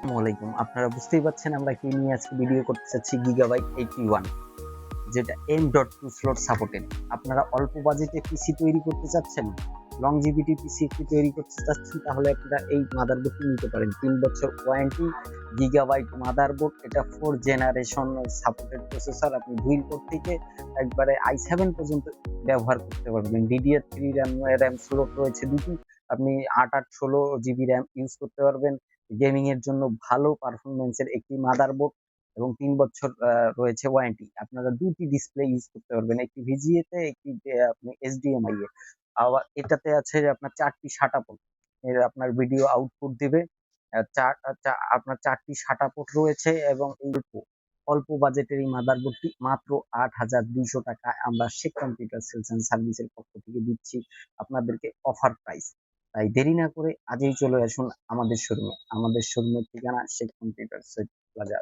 আসসালামাইকুম। আপনারা বুঝতেই পারছেন আমরা কি নিয়ে আজকে ভিডিও করতে চাচ্ছি, গিগাবাইট 81, যেটা M.2 স্লট সাপোর্টেড। আপনারা অল্প বাজেটে পিসি তৈরি করতে চাচ্ছেন, লংজিভিটি পিসি একটু তৈরি করতে চাচ্ছেন, তাহলে আপনারা এই মাদারবোর্ডটি নিতে পারেন। 3 বছর ওয়ারেন্টি, গিগাবাইট মাদারবোর্ড, এটা 4 জেনারেশন সাপোর্টেড প্রসেসর। আপনি 2 কোর থেকে একবারে i7 পর্যন্ত ব্যবহার করতে পারবেন। DDR3 র্যাম স্লট রয়েছে দুটি। আপনি 8/16 GB র্যাম ইউজ করতে পারবেন। গেমিং এর জন্য ভালো পারফরমেন্সের একটি মাদারবোর্ড এবং 3 বছর রয়েছে ওয়ারেন্টি। আপনারা দুটি ডিসপ্লে ইউজ করতে পারবেন, একটি ভিজিএ তে, একটি আপনি এইচডিএমআই এ। আবার এটাতে আছে যে আপনার 4টি সাটা পোর্ট, এর আপনার ভিডিও আউটপুট দিবে। আপনার 4টি সাটা পোর্ট রয়েছে এবং এই অল্প বাজেটের এই মাদারবোর্ডটি মাত্র 8,200 টাকায় আমরা শেখ কম্পিউটার সেলস এন্ড সার্ভিসের পক্ষ থেকে দিচ্ছি আপনাদেরকে অফার প্রাইস। তাই দেরি না করে আজই চলে আসুন আমাদের শোরুমে। আমাদের শোরুমের ঠিকানা শেখ কম্পিউটার প্লাজা।